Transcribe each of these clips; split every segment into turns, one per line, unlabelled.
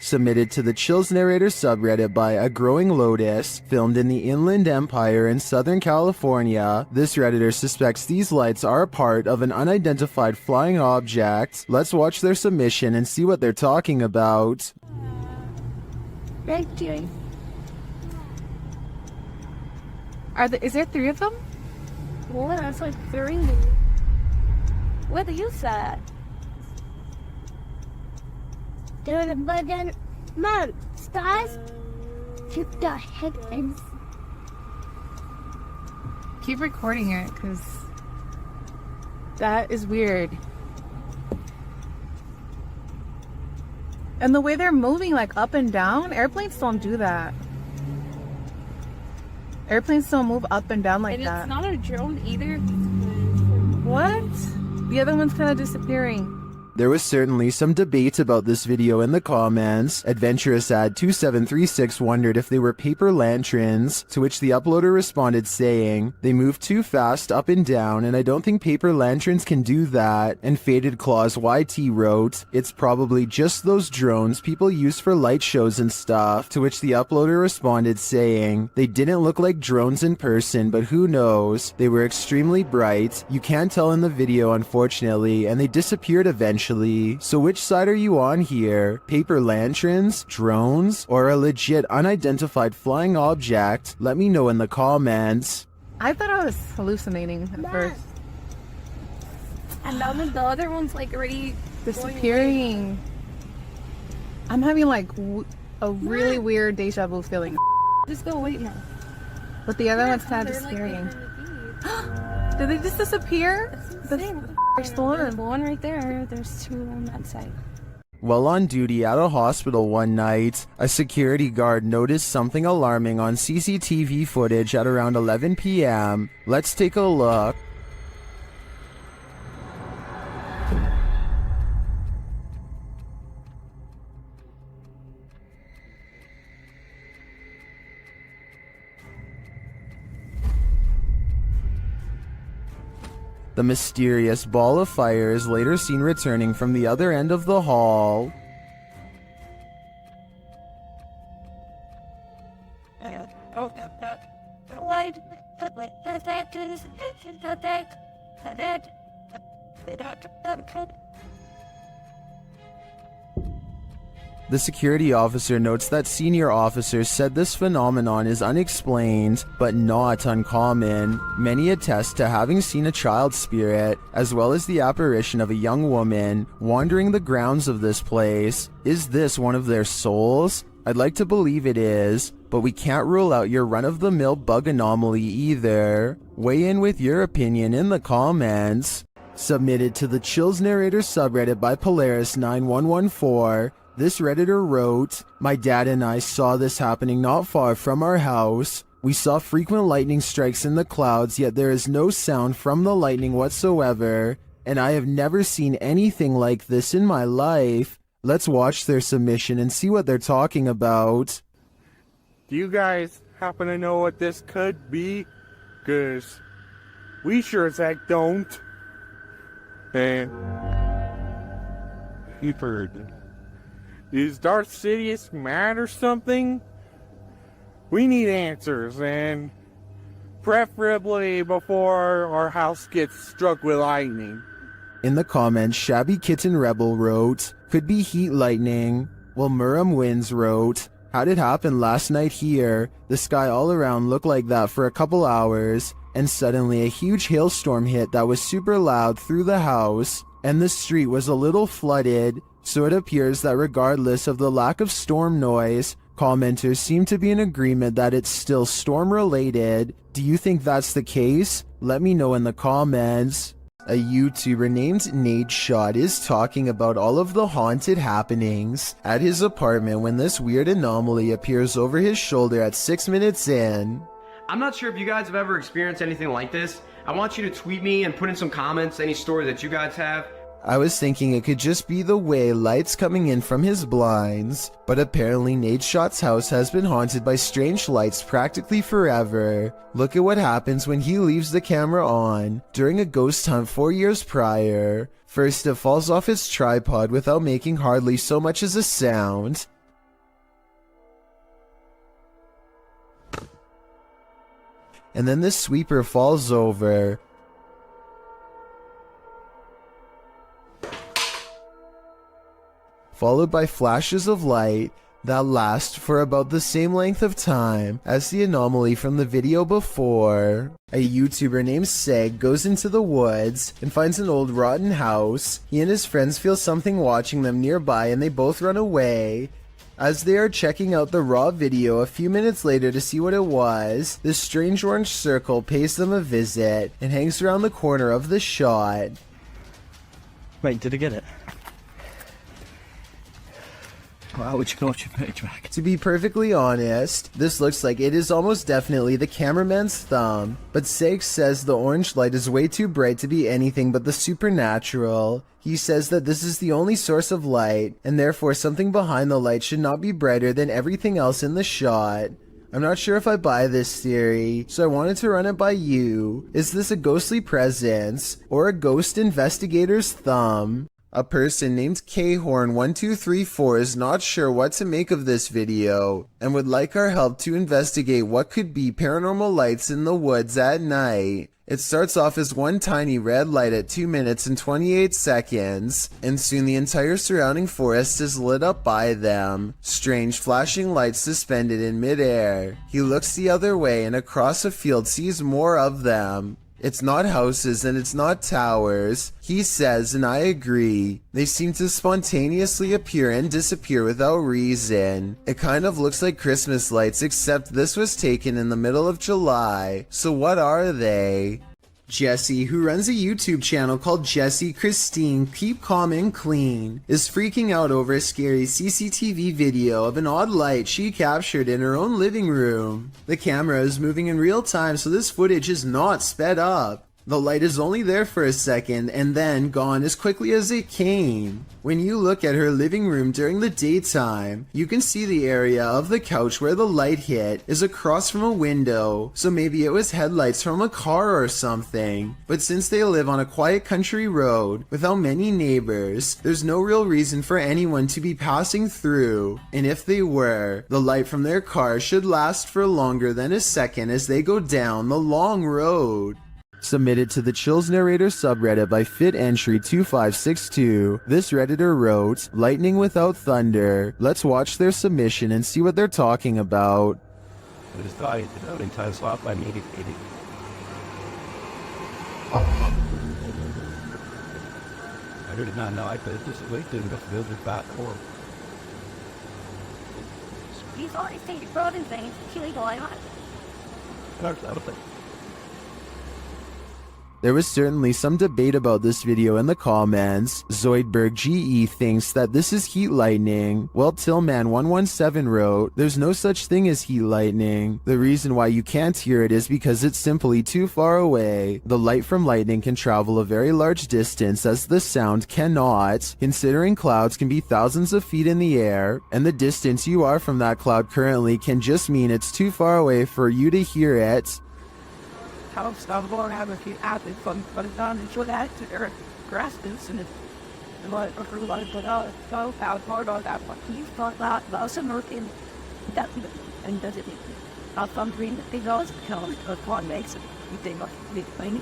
Submitted to the Chills Narrator subreddit by A Growing Lotus, filmed in the Inland Empire in Southern California, this redditor suspects these lights are a part of an unidentified flying object. Let's watch their submission and see what they're talking about.
Right, Jerry.
Is there 3 of them?
Well, that's like 3. What do you say? But then, Mom, stars? What the heck is?
Keep recording it, because that is weird. And the way they're moving, like up and down, airplanes don't do that. Airplanes don't move up and down like that.
And it's not a drone either.
What? The other one's kind of disappearing.
There was certainly some debate about this video in the comments. Adventurous Ad 2736 wondered if they were paper lanterns, to which the uploader responded saying, "They move too fast up and down and I don't think paper lanterns can do that." And Faded Claws YT wrote, "It's probably just those drones people use for light shows and stuff," to which the uploader responded saying, "They didn't look like drones in person, but who knows? They were extremely bright. You can't tell in the video unfortunately, and they disappeared eventually. So which side are you on here? Paper lanterns, drones, or a legit unidentified flying object? Let me know in the comments."
I thought I was hallucinating at first.
And then the other one's like already
Disappearing. I'm having like a really weird deja vu feeling.
Just go away now.
But the other one's kind of disappearing. Did they just disappear?
There's the one right there. There's 2 on that side.
While on duty at a hospital one night, a security guard noticed something alarming on CCTV footage at around 11 p.m. Let's take a look. The mysterious ball of fire is later seen returning from the other end of the hall. The security officer notes that senior officers said this phenomenon is unexplained, but not uncommon. Many attest to having seen a child spirit, as well as the apparition of a young woman, wandering the grounds of this place. Is this one of their souls? I'd like to believe it is, but we can't rule out your run-of-the-mill bug anomaly either. Weigh in with your opinion in the comments. Submitted to the Chills Narrator subreddit by Polaris9114, this redditor wrote, "My dad and I saw this happening not far from our house. We saw frequent lightning strikes in the clouds, yet there is no sound from the lightning whatsoever, and I have never seen anything like this in my life." Let's watch their submission and see what they're talking about.
Do you guys happen to know what this could be? 'Cause we sure as heck don't. And you've heard. Is Darth Sidious mad or something? We need answers, and preferably before our house gets struck with lightning.
In the comments, Shabby Kitten Rebel wrote, "Could be heat lightning." While Muram Wins wrote, "How'd it happen last night here? The sky all around looked like that for a couple hours, and suddenly a huge hailstorm hit that was super loud through the house, and the street was a little flooded. So it appears that regardless of the lack of storm noise, commenters seem to be in agreement that it's still storm related. Do you think that's the case? Let me know in the comments." A YouTuber named Nadeshot is talking about all of the haunted happenings at his apartment when this weird anomaly appears over his shoulder at 6 minutes in.
I'm not sure if you guys have ever experienced anything like this. I want you to tweet me and put in some comments any story that you guys have.
I was thinking it could just be the way lights coming in from his blinds, but apparently Nadeshot's house has been haunted by strange lights practically forever. Look at what happens when he leaves the camera on during a ghost hunt 4 years prior. First, it falls off its tripod without making hardly so much as a sound. and then this sweeper falls over. Followed by flashes of light that last for about the same length of time as the anomaly from the video before. A YouTuber named Seg goes into the woods and finds an old rotten house. He and his friends feel something watching them nearby and they both run away. As they are checking out the raw video a few minutes later to see what it was, this strange orange circle pays them a visit and hangs around the corner of the shot.
Wait, did I get it? Wow, would you go watch your page back?
To be perfectly honest, this looks like it is almost definitely the cameraman's thumb, but Seg says the orange light is way too bright to be anything but the supernatural. He says that this is the only source of light, and therefore something behind the light should not be brighter than everything else in the shot. I'm not sure if I buy this theory, so I wanted to run it by you. Is this a ghostly presence, or a ghost investigator's thumb? A person named Khorn1234 is not sure what to make of this video, and would like our help to investigate what could be paranormal lights in the woods at night. It starts off as one tiny red light at 2 minutes and 28 seconds, and soon the entire surrounding forest is lit up by them. Strange flashing lights suspended in midair. He looks the other way and across a field sees more of them. It's not houses and it's not towers, he says, and I agree. They seem to spontaneously appear and disappear without reason. It kind of looks like Christmas lights, except this was taken in the middle of July. So what are they? Jessie, who runs a YouTube channel called Jessie Christine Keep Calm and Clean, is freaking out over a scary CCTV video of an odd light she captured in her own living room. The camera is moving in real time, so this footage is not sped up. The light is only there for a second and then gone as quickly as it came. When you look at her living room during the daytime, you can see the area of the couch where the light hit is across from a window, so maybe it was headlights from a car or something. But since they live on a quiet country road without many neighbors, there's no real reason for anyone to be passing through, and if they were, the light from their car should last for longer than a second as they go down the long road. Submitted to the Chills Narrator subreddit by FitEntry2562, this redditor wrote, "Lightning without thunder. Let's watch their submission and see what they're talking about."
This guy is devoting time slot by me. I did not know I put this away to the build it back or.
He's always taking fraud and things. Illegal, I not.
There was certainly some debate about this video in the comments. Zoidberg GE thinks that this is heat lightning, while Tillman117 wrote, "There's no such thing as heat lightning. The reason why you can't hear it is because it's simply too far away. The light from lightning can travel a very large distance as the sound cannot, considering clouds can be thousands of feet in the air, and the distance you are from that cloud currently can just mean it's too far away for you to hear it."
How stuff will have a few athletes fun, but it's not until that to their grasses and it's like for like but so how hard on that one.
You thought that about some working that and does it not something that they always tell one makes it. You think of the thing.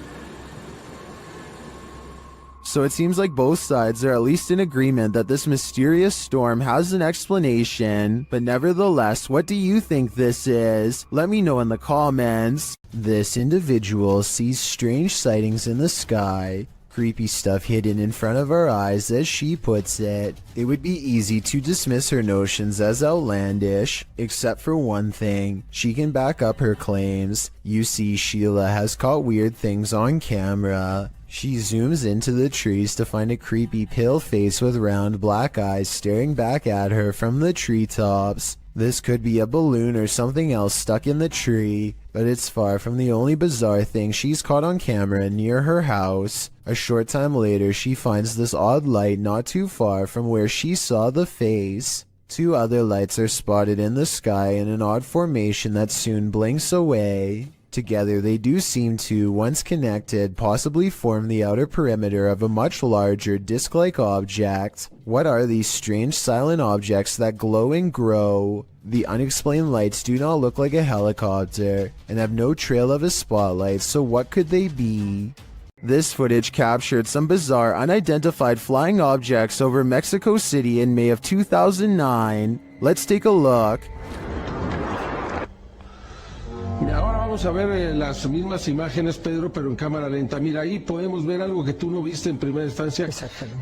So it seems like both sides are at least in agreement that this mysterious storm has an explanation, but nevertheless, what do you think this is? Let me know in the comments. This individual sees strange sightings in the sky. Creepy stuff hidden in front of our eyes, as she puts it. It would be easy to dismiss her notions as outlandish, except for one thing. She can back up her claims. You see, Sheila has caught weird things on camera. She zooms into the trees to find a creepy pale face with round black eyes staring back at her from the treetops. This could be a balloon or something else stuck in the tree, but it's far from the only bizarre thing she's caught on camera near her house. A short time later, she finds this odd light not too far from where she saw the face. Two other lights are spotted in the sky in an odd formation that soon blinks away. Together, they do seem to, once connected, possibly form the outer perimeter of a much larger disc-like object. What are these strange silent objects that glow and grow? The unexplained lights do not look like a helicopter and have no trail of a spotlight, so what could they be? This footage captured some bizarre unidentified flying objects over Mexico City in May of 2009. Let's take a look.
Mira, ahora vamos a ver las mismas imágenes, Pedro, pero en cámara lenta. Mira, ahí podemos ver algo que tú no viste en primera instancia.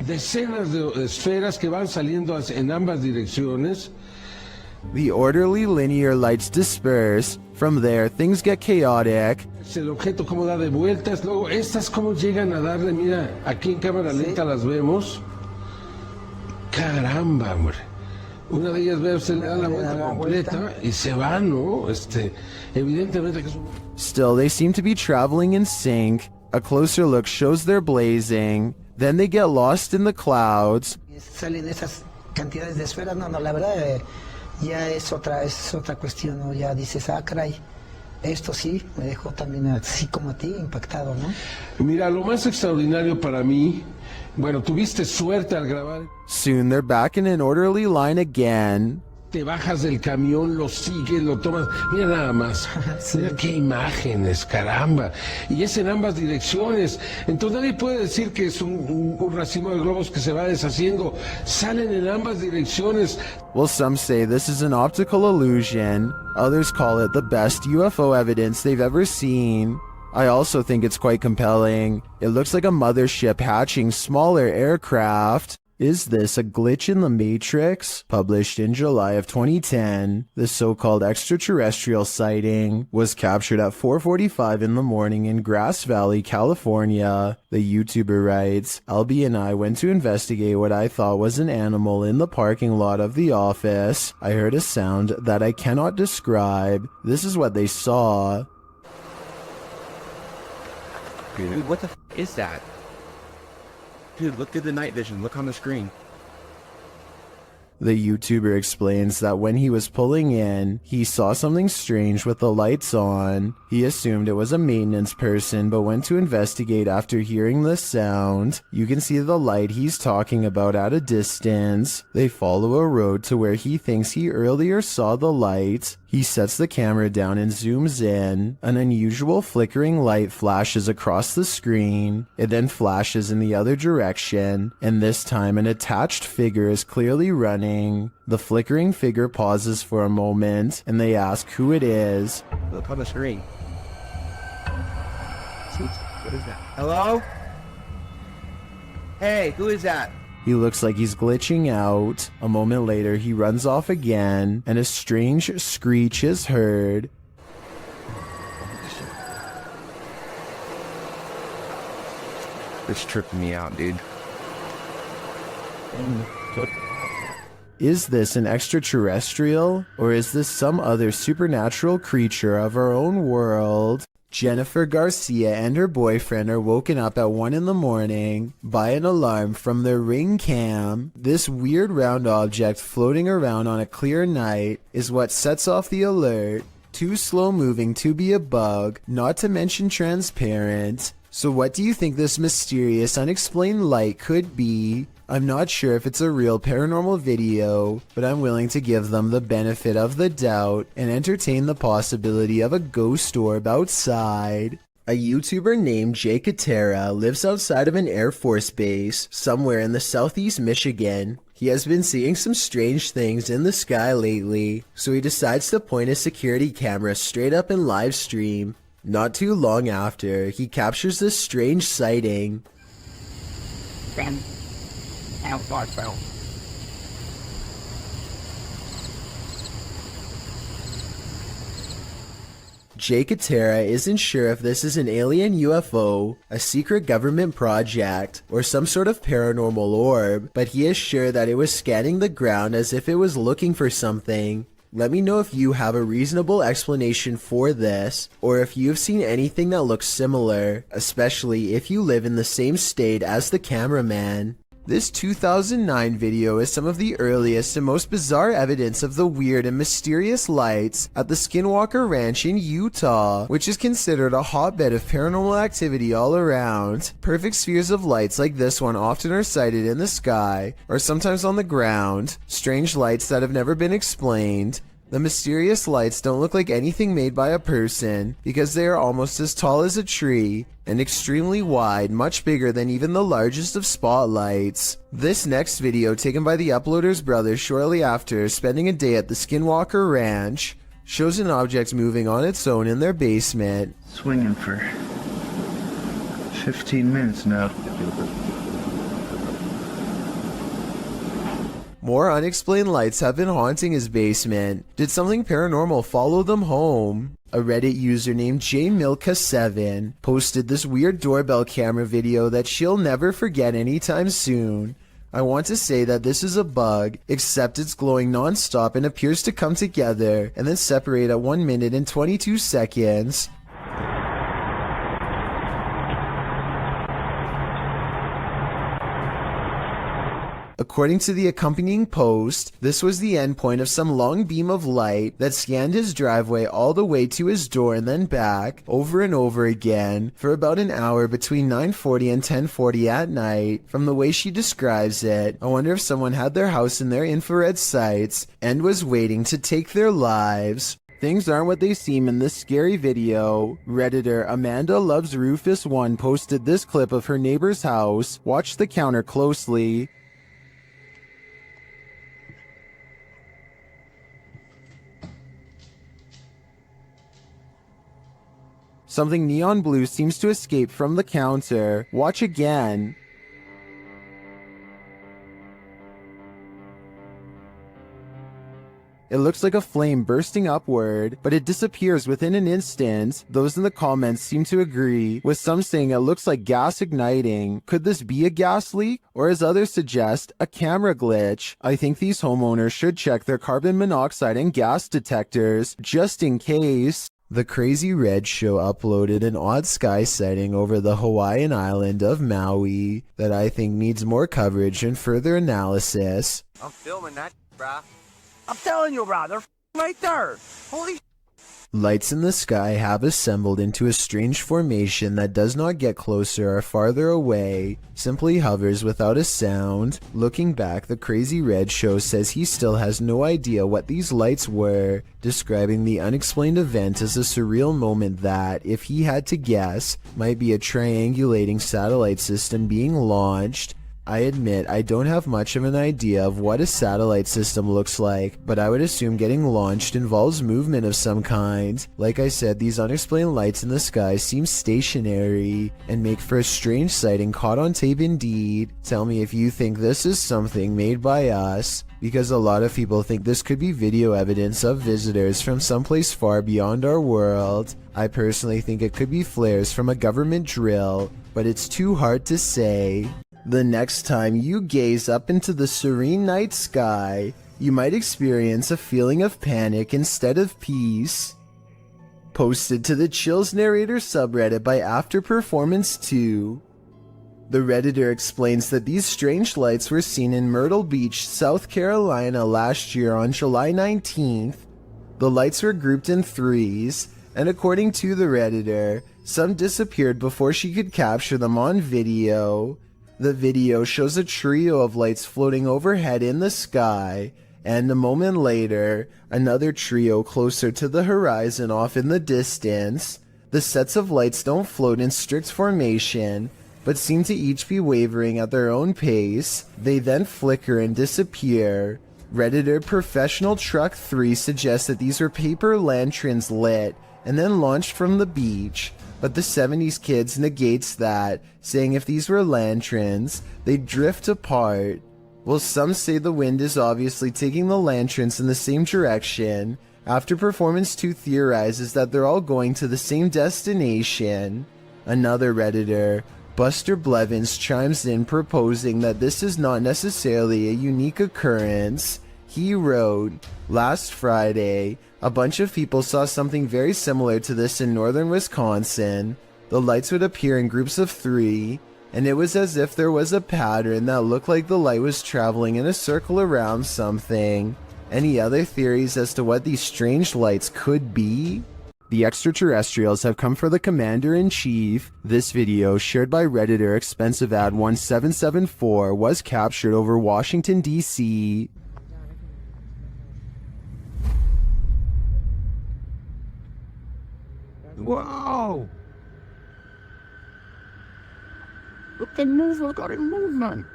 Decenas de esferas que van saliendo en ambas direcciones.
The orderly linear lights disperse. From there, things get chaotic.
El objeto cómo da de vueltas. Luego, estas cómo llegan a darle, mira, aquí en cámara lenta las vemos. Caramba, hombre. Una de ellas, ve, se le da la vuelta completa y se va, ¿no? Evidentemente que es un...
Still, they seem to be traveling in sync. A closer look shows they're blazing. Then they get lost in the clouds.
Salen esas cantidades de esferas, no, la verdad ya es otra cuestión, ¿no? Ya dices, caray, esto sí me dejó también así como a ti impactado, ¿no?
Mira, lo más extraordinario para mí, bueno, tuviste suerte al grabar.
Soon they're back in an orderly line again.
Te bajas del camión, lo sigues, lo tomas. Mira nada más. Mira qué imágenes, caramba. Y es en ambas direcciones. Entonces nadie puede decir que es un racimo de globos que se va deshaciendo. Salen en ambas direcciones.
Well, some say this is an optical illusion. Others call it the best UFO evidence they've ever seen. I also think it's quite compelling. It looks like a mothership hatching smaller aircraft. Is this a glitch in the Matrix? Published in July of 2010, the so-called extraterrestrial sighting was captured at 4:45 in the morning in Grass Valley, California. The YouTuber writes, "LB and I went to investigate what I thought was an animal in the parking lot of the office. I heard a sound that I cannot describe. This is what they saw."
Dude, what the f is that? Dude, look through the night vision. Look on the screen.
The YouTuber explains that when he was pulling in, he saw something strange with the lights on. He assumed it was a maintenance person, but went to investigate after hearing the sound. You can see the light he's talking about at a distance. They follow a road to where he thinks he earlier saw the light. He sets the camera down and zooms in. An unusual flickering light flashes across the screen. It then flashes in the other direction, and this time an attached figure is clearly running. The flickering figure pauses for a moment, and they ask who it is.
Look on the screen. What is that? Hello? Hey, who is that?
He looks like he's glitching out. A moment later, he runs off again, and a strange screech is heard.
This tripping me out, dude.
Is this an extraterrestrial, or is this some other supernatural creature of our own world? Jennifer Garcia and her boyfriend are woken up at 1 in the morning by an alarm from their Ring cam. This weird round object floating around on a clear night is what sets off the alert. Too slow moving to be a bug, not to mention transparent. So what do you think this mysterious unexplained light could be? I'm not sure if it's a real paranormal video, but I'm willing to give them the benefit of the doubt and entertain the possibility of a ghost orb outside. A YouTuber named Jay Katera lives outside of an Air Force base somewhere in the southeast Michigan. He has been seeing some strange things in the sky lately, so he decides to point his security camera straight up and live stream. Not too long after, he captures this strange sighting. Jay Katera isn't sure if this is an alien UFO, a secret government project, or some sort of paranormal orb, but he is sure that it was scanning the ground as if it was looking for something. Let me know if you have a reasonable explanation for this, or if you've seen anything that looks similar, especially if you live in the same state as the cameraman. This 2009 video is some of the earliest and most bizarre evidence of the weird and mysterious lights at the Skinwalker Ranch in Utah, which is considered a hotbed of paranormal activity all around. Perfect spheres of lights like this one often are sighted in the sky, or sometimes on the ground. Strange lights that have never been explained. The mysterious lights don't look like anything made by a person because they are almost as tall as a tree and extremely wide, much bigger than even the largest of spotlights. This next video, taken by the uploader's brother shortly after spending a day at the Skinwalker Ranch, shows an object moving on its own in their basement.
Swinging for 15 minutes now.
More unexplained lights have been haunting his basement. Did something paranormal follow them home? A Reddit user named jmilka7 posted this weird doorbell camera video that she'll never forget anytime soon. I want to say that this is a bug, except it's glowing non-stop and appears to come together and then separate at 1 minute and 22 seconds. According to the accompanying post, this was the endpoint of some long beam of light that scanned his driveway all the way to his door and then back, over and over again, for about an hour between 9:40 and 10:40 at night. From the way she describes it, I wonder if someone had their house in their infrared sights and was waiting to take their lives. Things aren't what they seem in this scary video. Redditor Amanda Loves Rufus 1 posted this clip of her neighbor's house. Watch the counter closely. Something neon blue seems to escape from the counter. Watch again. It looks like a flame bursting upward, but it disappears within an instant. Those in the comments seem to agree, with some saying it looks like gas igniting. Could this be a gas leak? Or as others suggest, a camera glitch? I think these homeowners should check their carbon monoxide and gas detectors, just in case. The Crazy Red Show uploaded an odd sky sighting over the Hawaiian island of Maui that I think needs more coverage and further analysis.
I'm filming that, bruh. I'm telling you, brah, they're right there. Holy
Lights in the sky have assembled into a strange formation that does not get closer or farther away, simply hovers without a sound. Looking back, the Crazy Red Show says he still has no idea what these lights were, describing the unexplained event as a surreal moment that, if he had to guess, might be a triangulating satellite system being launched. I admit I don't have much of an idea of what a satellite system looks like, but I would assume getting launched involves movement of some kind. Like I said, these unexplained lights in the sky seem stationary and make for a strange sighting caught on tape indeed. Tell me if you think this is something made by us, because a lot of people think this could be video evidence of visitors from someplace far beyond our world. I personally think it could be flares from a government drill, but it's too hard to say. The next time you gaze up into the serene night sky, you might experience a feeling of panic instead of peace. Posted to the Chills Narrator subreddit by After Performance 2. The Redditor explains that these strange lights were seen in Myrtle Beach, South Carolina last year on July 19th. The lights were grouped in threes, and according to the Redditor, some disappeared before she could capture them on video. The video shows a trio of lights floating overhead in the sky, and a moment later, another trio closer to the horizon off in the distance. The sets of lights don't float in strict formation, but seem to each be wavering at their own pace. They then flicker and disappear. Redditor Professional Truck 3 suggests that these were paper lanterns lit and then launched from the beach. But the 70s kids negates that, saying if these were lanterns, they'd drift apart. Well, some say the wind is obviously taking the lanterns in the same direction. After Performance 2 theorizes that they're all going to the same destination. Another Redditor, Buster Blevins, chimes in proposing that this is not necessarily a unique occurrence. He wrote, "Last Friday, a bunch of people saw something very similar to this in northern Wisconsin. The lights would appear in groups of 3. and it was as if there was a pattern that looked like the light was traveling in a circle around something. Any other theories as to what these strange lights could be? The extraterrestrials have come for the Commander-in-Chief. This video, shared by Redditor ExpensiveAd1774, was captured over Washington, D.C.
Whoa! Look at movement.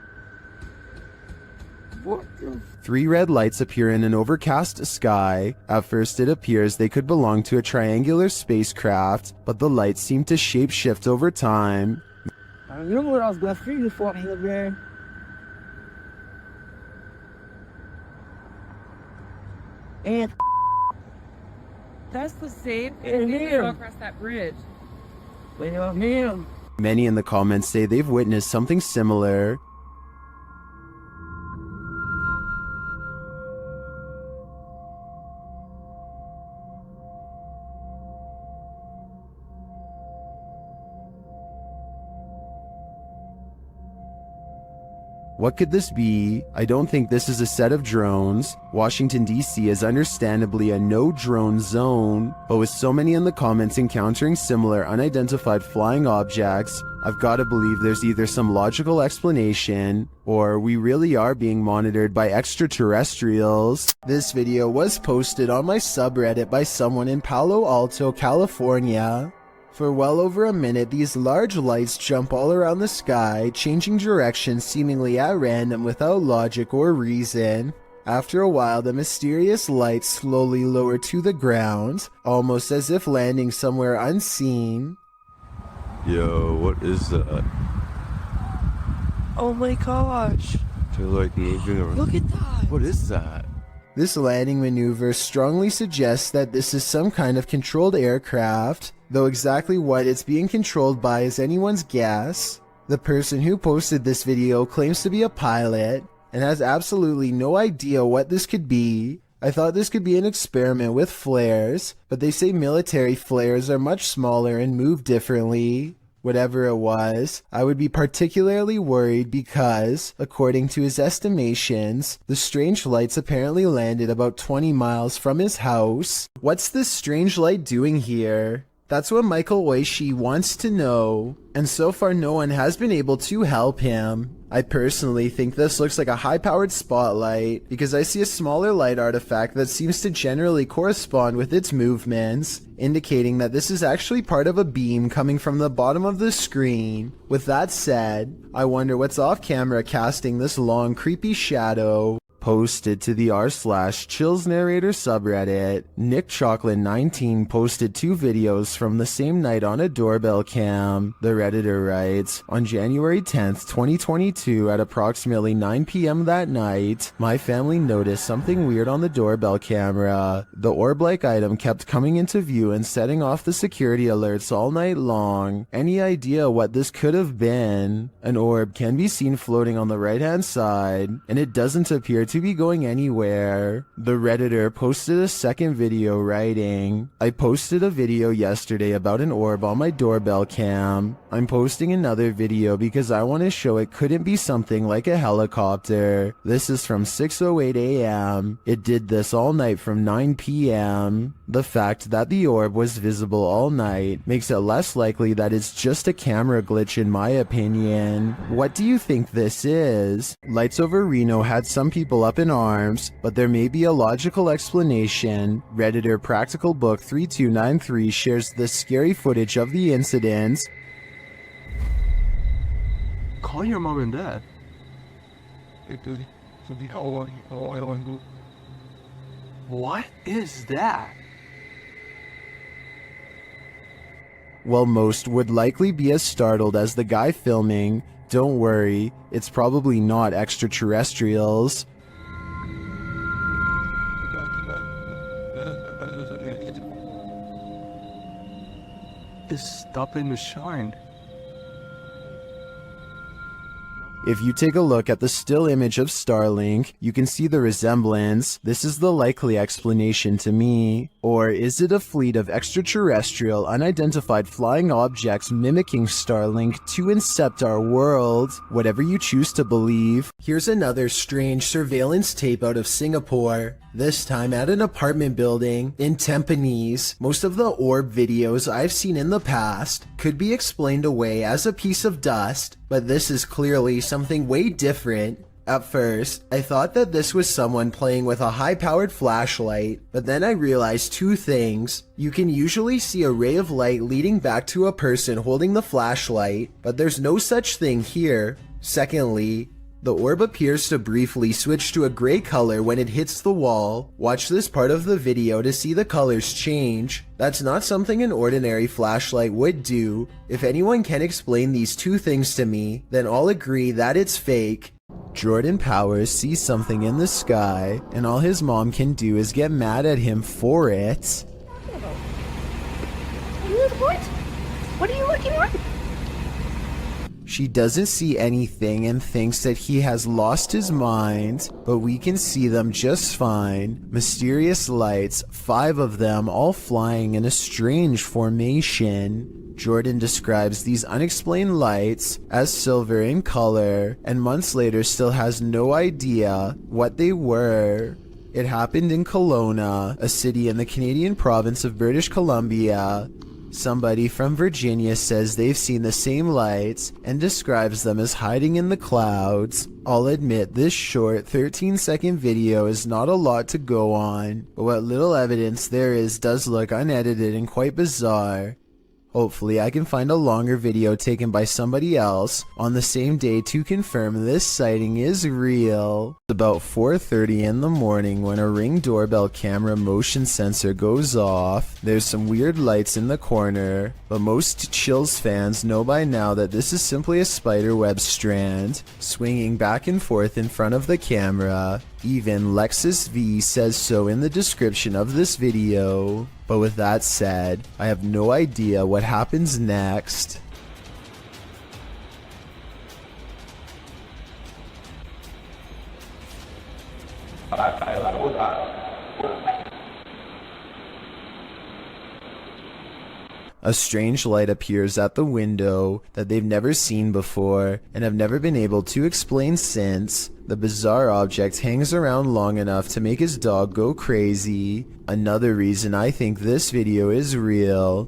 What the?
3 red lights appear in an overcast sky. At first it appears they could belong to a triangular spacecraft, but the lights seem to shapeshift over time.
I remember what I was going through before I hit there. And
That's the same
And
thing
him.
across that bridge.
wait a minute.
Many in the comments say they've witnessed something similar. What could this be? I don't think this is a set of drones. Washington, D.C. is understandably a no-drone zone, but with so many in the comments encountering similar unidentified flying objects, I've got to believe there's either some logical explanation, or we really are being monitored by extraterrestrials. This video was posted on my subreddit by someone in Palo Alto, California. For well over a minute, these large lights jump all around the sky, changing direction seemingly at random without logic or reason. After a while, the mysterious lights slowly lower to the ground, almost as if landing somewhere unseen.
Yo, what is that?
Oh my gosh.
They're like moving around.
Look at that.
What is that?
This landing maneuver strongly suggests that this is some kind of controlled aircraft, though exactly what it's being controlled by is anyone's guess. The person who posted this video claims to be a pilot and has absolutely no idea what this could be. I thought this could be an experiment with flares, but they say military flares are much smaller and move differently. Whatever it was, I would be particularly worried because, according to his estimations, the strange lights apparently landed about 20 miles from his house. What's this strange light doing here? That's what Michael Oishi wants to know, and so far no one has been able to help him. I personally think this looks like a high-powered spotlight because I see a smaller light artifact that seems to generally correspond with its movements, indicating that this is actually part of a beam coming from the bottom of the screen. With that said, I wonder what's off camera casting this long creepy shadow. Posted to the r/Chills Narrator subreddit, Nick Chocolate 19 posted 2 videos from the same night on a doorbell cam. The Redditor writes, on January 10th, 2022 at approximately 9 p.m. that night, my family noticed something weird on the doorbell camera. The orb-like item kept coming into view and setting off the security alerts all night long. Any idea what this could have been? An orb can be seen floating on the right-hand side, and it doesn't appear to be going anywhere. The Redditor posted a second video writing, I posted a video yesterday about an orb on my doorbell cam. I'm posting another video because I want to show it couldn't be something like a helicopter. This is from 6:08 a.m. It did this all night from 9 p.m. The fact that the orb was visible all night makes it less likely that it's just a camera glitch in my opinion. What do you think this is? Lights over Reno had some people up in arms, but there may be a logical explanation. Redditor Practical Book 3293 shares the scary footage of the incident.
Call your mom and dad.
What is that?
While most would likely be as startled as the guy filming, don't worry, it's probably not extraterrestrials.
It's stopping to shine.
If you take a look at the still image of Starlink, you can see the resemblance. This is the likely explanation to me. Or is it a fleet of extraterrestrial, unidentified flying objects mimicking Starlink to incept our world? Whatever you choose to believe. Here's another strange surveillance tape out of Singapore. This time at an apartment building in Tampines. Most of the orb videos I've seen in the past could be explained away as a piece of dust, but this is clearly something way different. At first, I thought that this was someone playing with a high-powered flashlight, but then I realized two things. You can usually see a ray of light leading back to a person holding the flashlight, but there's no such thing here. Secondly, the orb appears to briefly switch to a gray color when it hits the wall. Watch this part of the video to see the colors change. That's not something an ordinary flashlight would do. If anyone can explain these two things to me, then I'll agree that it's fake. Jordan Powers sees something in the sky, and all his mom can do is get mad at him for it.
What? What are you looking at?
She doesn't see anything and thinks that he has lost his mind, but we can see them just fine. Mysterious lights, 5 of them all flying in a strange formation. Jordan describes these unexplained lights as silver in color, and months later still has no idea what they were. It happened in Colona, a city in the Canadian province of British Columbia. Somebody from Virginia says they've seen the same lights and describes them as hiding in the clouds. I'll admit this short 13-second video is not a lot to go on, but what little evidence there is does look unedited and quite bizarre. Hopefully I can find a longer video taken by somebody else on the same day to confirm this sighting is real. It's about 4:30 in the morning when a Ring doorbell camera motion sensor goes off. There's some weird lights in the corner, but most Chills fans know by now that this is simply a spiderweb strand swinging back and forth in front of the camera. Even Lexus V says so in the description of this video. But with that said, I have no idea what happens next. A strange light appears at the window that they've never seen before and have never been able to explain since. The bizarre object hangs around long enough to make his dog go crazy. Another reason I think this video is real.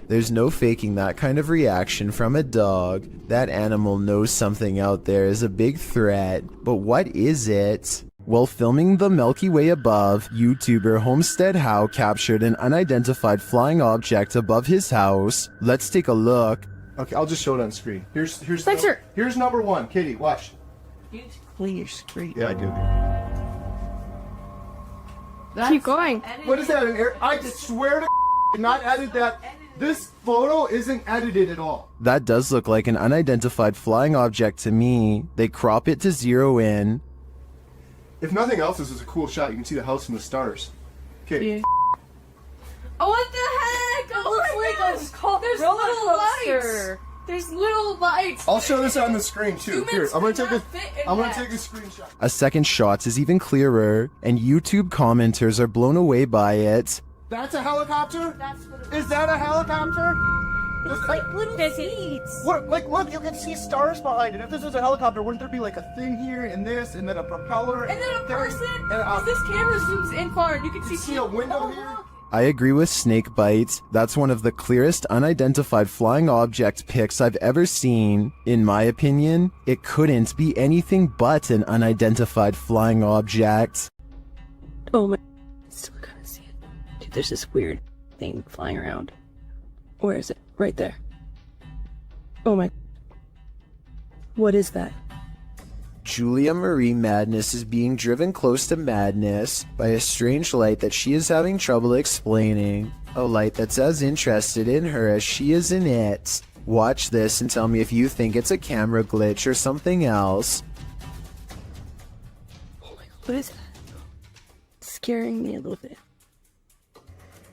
There's no faking that kind of reaction from a dog. That animal knows something out there is a big threat. But what is it? While filming the Milky Way above, YouTuber Homestead Howe captured an unidentified flying object above his house. Let's take a look.
Okay, I'll just show it on screen. Here's
Spencer!
Here's number 1. Katie, watch.
Clean your screen.
Yeah, I do.
Keep going.
What is that? I swear to not edit that. This photo isn't edited at all.
That does look like an unidentified flying object to me. They crop it to zero in.
If nothing else, this is a cool shot. You can see the house and the stars. Okay.
Yeah. Oh, what the heck? It looks like there's little lights. There's little lights.
I'll show this on the screen too. Here, I'm gonna take a screenshot.
A second shot is even clearer, and YouTube commenters are blown away by it.
That's a helicopter?
That's what
Is that a helicopter?
it's like little seeds.
What? Like, look, you can see stars behind it. If this was a helicopter, wouldn't there be like a thing here and this, and then a propeller,
And then a person.
and
This camera zooms in far, and you can
see a window here?
I agree with Snakebite. That's one of the clearest unidentified flying object pics I've ever seen. In my opinion, it couldn't be anything but an unidentified flying object.
Oh my. Still gotta see it. Dude, there's this weird thing flying around. Where is it? Right there. Oh my. What is that?
Julia Marie Madness is being driven close to madness by a strange light that she is having trouble explaining. A light that's as interested in her as she is in it. Watch this and tell me if you think it's a camera glitch or something else.
Oh my god, what is that? It's scaring me a little bit.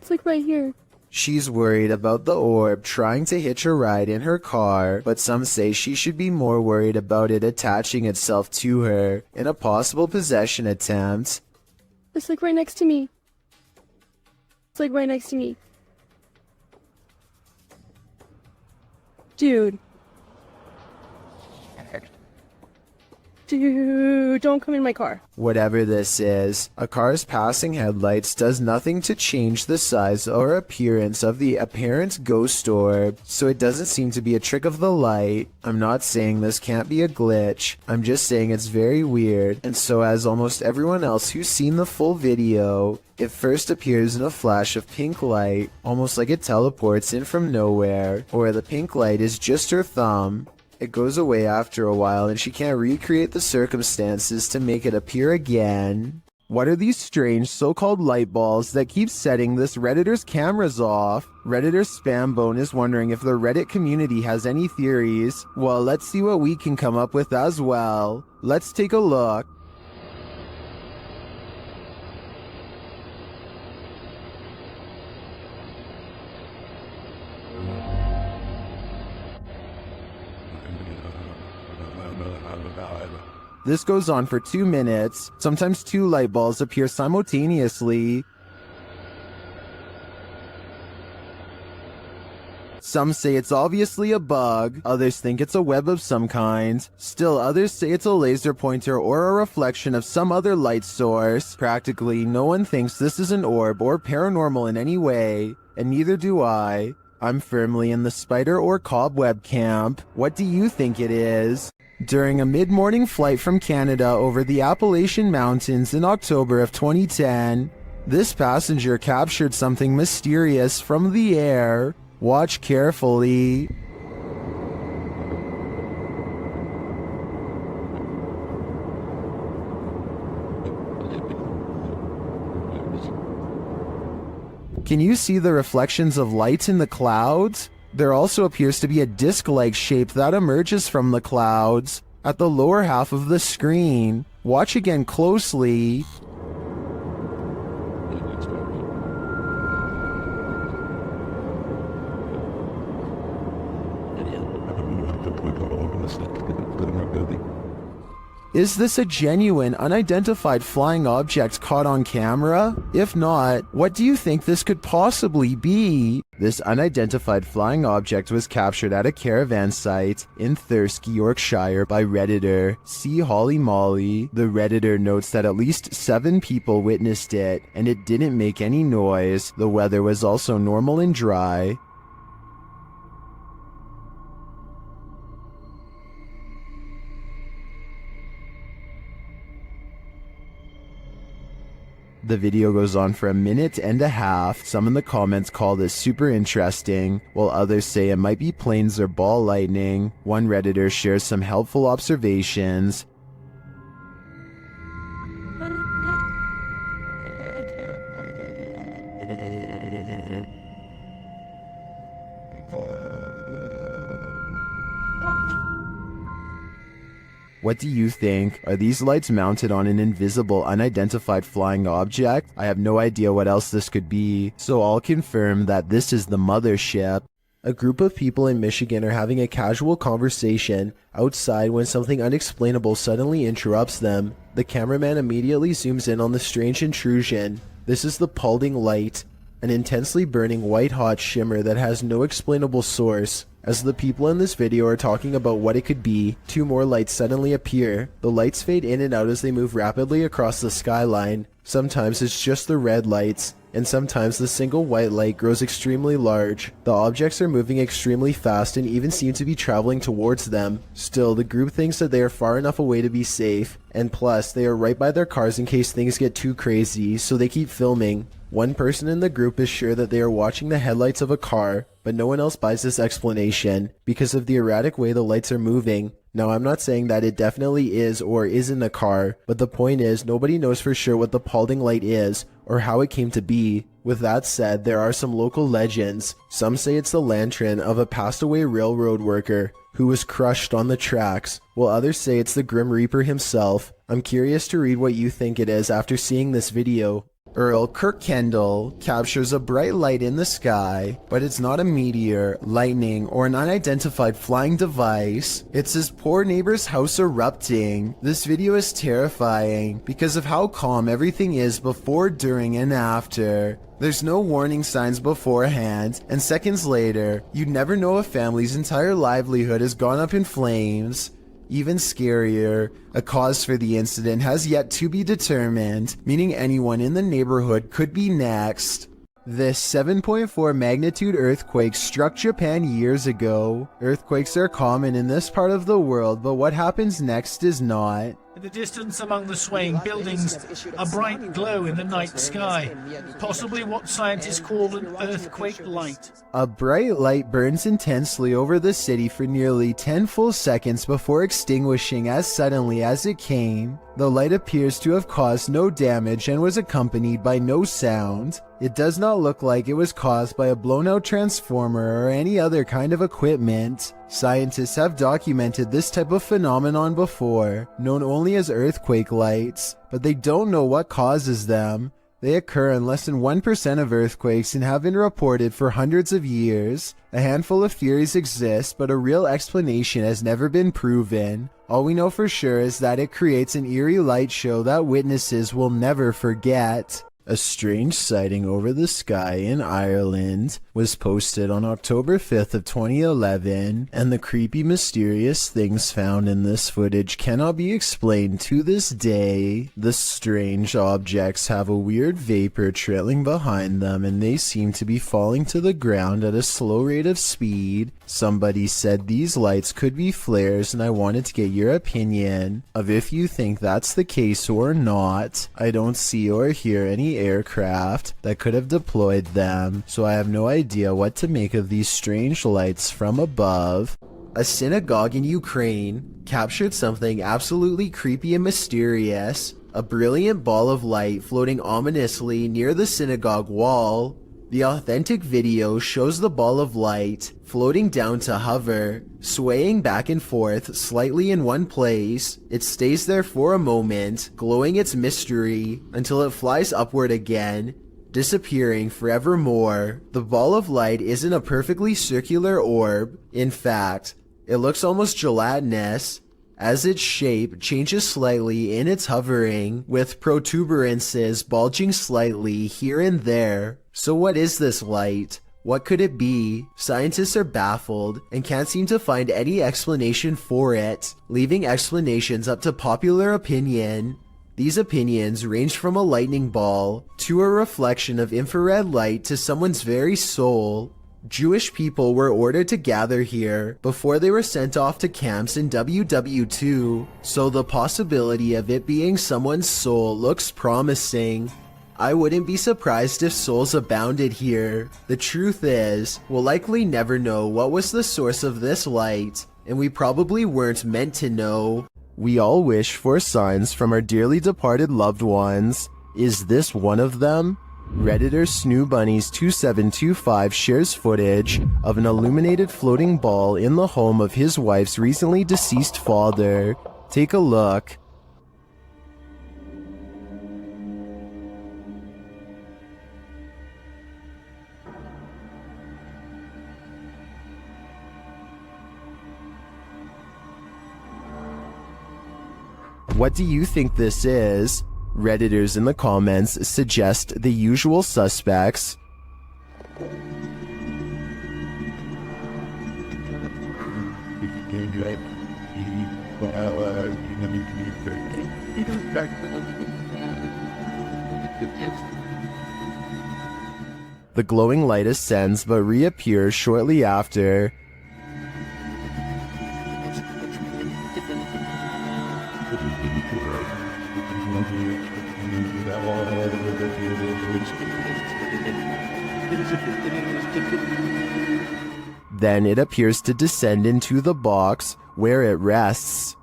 It's like right here.
She's worried about the orb trying to hitch a ride in her car, but some say she should be more worried about it attaching itself to her in a possible possession attempt.
It's like right next to me. It's like right next to me. Dude. Dude, don't come in my car.
Whatever this is, a car's passing headlights does nothing to change the size or appearance of the apparent ghost orb, so it doesn't seem to be a trick of the light. I'm not saying this can't be a glitch, I'm just saying it's very weird, and so as almost everyone else who's seen the full video, it first appears in a flash of pink light, almost like it teleports in from nowhere, or the pink light is just her thumb. It goes away after a while and she can't recreate the circumstances to make it appear again. What are these strange so-called light balls that keep setting this Redditor's cameras off? Redditor Spambone is wondering if the Reddit community has any theories. Well, let's see what we can come up with as well. Let's take a look. This goes on for 2 minutes. Sometimes 2 light balls appear simultaneously. Some say it's obviously a bug, others think it's a web of some kind. Still others say it's a laser pointer or a reflection of some other light source. Practically no one thinks this is an orb or paranormal in any way, and neither do I. I'm firmly in the spider or cobweb camp. What do you think it is? During a mid-morning flight from Canada over the Appalachian Mountains in October of 2010, this passenger captured something mysterious from the air. Watch carefully. Can you see the reflections of light in the clouds? There also appears to be a disc-like shape that emerges from the clouds at the lower half of the screen. Watch again closely. Is this a genuine, unidentified flying object caught on camera? If not, what do you think this could possibly be? This unidentified flying object was captured at a caravan site in Thirsk, Yorkshire by Redditor C. Holly Molly. The Redditor notes that at least 7 people witnessed it, and it didn't make any noise. The weather was also normal and dry. The video goes on for 1.5 minutes. Some in the comments call this super interesting, while others say it might be planes or ball lightning. One Redditor shares some helpful observations. What do you think? Are these lights mounted on an invisible, unidentified flying object? I have no idea what else this could be, so I'll confirm that this is the mothership. A group of people in Michigan are having a casual conversation outside when something unexplainable suddenly interrupts them. The cameraman immediately zooms in on the strange intrusion. This is the Paulding light, an intensely burning white-hot shimmer that has no explainable source. As the people in this video are talking about what it could be, 2 more lights suddenly appear. The lights fade in and out as they move rapidly across the skyline. Sometimes it's just the red lights, and sometimes the single white light grows extremely large. The objects are moving extremely fast and even seem to be traveling towards them. Still, the group thinks that they are far enough away to be safe, and plus, they are right by their cars in case things get too crazy, so they keep filming. One person in the group is sure that they are watching the headlights of a car, but no one else buys this explanation because of the erratic way the lights are moving. Now, I'm not saying that it definitely is or isn't a car, but the point is nobody knows for sure what the Paulding light is or how it came to be. With that said, there are some local legends. Some say it's the lantern of a passed away railroad worker who was crushed on the tracks, while others say it's the Grim Reaper himself. I'm curious to read what you think it is after seeing this video. Earl Kirkendall captures a bright light in the sky, but it's not a meteor, lightning, or an unidentified flying device. It's his poor neighbor's house erupting. This video is terrifying because of how calm everything is before, during, and after. There's no warning signs beforehand, and seconds later, you'd never know a family's entire livelihood has gone up in flames. Even scarier, a cause for the incident has yet to be determined, meaning anyone in the neighborhood could be next. This 7.4 magnitude earthquake struck Japan years ago. Earthquakes are common in this part of the world, but what happens next is not.
In the distance among the swaying buildings, a bright glow in the night sky, possibly what scientists call an earthquake light.
A bright light burns intensely over the city for nearly 10 full seconds before extinguishing as suddenly as it came. The light appears to have caused no damage and was accompanied by no sound. It does not look like it was caused by a blown-out transformer or any other kind of equipment. Scientists have documented this type of phenomenon before, known only as earthquake lights, but they don't know what causes them. They occur in less than 1% of earthquakes and have been reported for hundreds of years. A handful of theories exist, but a real explanation has never been proven. All we know for sure is that it creates an eerie light show that witnesses will never forget. A strange sighting over the sky in Ireland was posted on October 5th of 2011, and the creepy, mysterious things found in this footage cannot be explained to this day. The strange objects have a weird vapor trailing behind them, and they seem to be falling to the ground at a slow rate of speed. Somebody said these lights could be flares, and I wanted to get your opinion of if you think that's the case or not. I don't see or hear any aircraft that could have deployed them, so I have no idea what to make of these strange lights from above. A synagogue in Ukraine captured something absolutely creepy and mysterious. A brilliant ball of light floating ominously near the synagogue wall. The authentic video shows the ball of light floating down to hover, swaying back and forth slightly in one place. It stays there for a moment, glowing its mystery, until it flies upward again, disappearing forevermore. The ball of light isn't a perfectly circular orb. In fact, it looks almost gelatinous, as its shape changes slightly in its hovering, with protuberances bulging slightly here and there. So what is this light? What could it be? Scientists are baffled and can't seem to find any explanation for it, leaving explanations up to popular opinion. These opinions range from a lightning ball to a reflection of infrared light to someone's very soul. Jewish people were ordered to gather here before they were sent off to camps in WW2, so the possibility of it being someone's soul looks promising. I wouldn't be surprised if souls abounded here. The truth is, we'll likely never know what was the source of this light, and we probably weren't meant to know. We all wish for signs from our dearly departed loved ones. Is this one of them? Redditor SnooBunnies2725 shares footage of an illuminated floating ball in the home of his wife's recently deceased father. Take a look. What do you think this is? Redditors in the comments suggest the usual suspects. The glowing light ascends but reappears shortly after. Then it appears to descend into the box where it rests.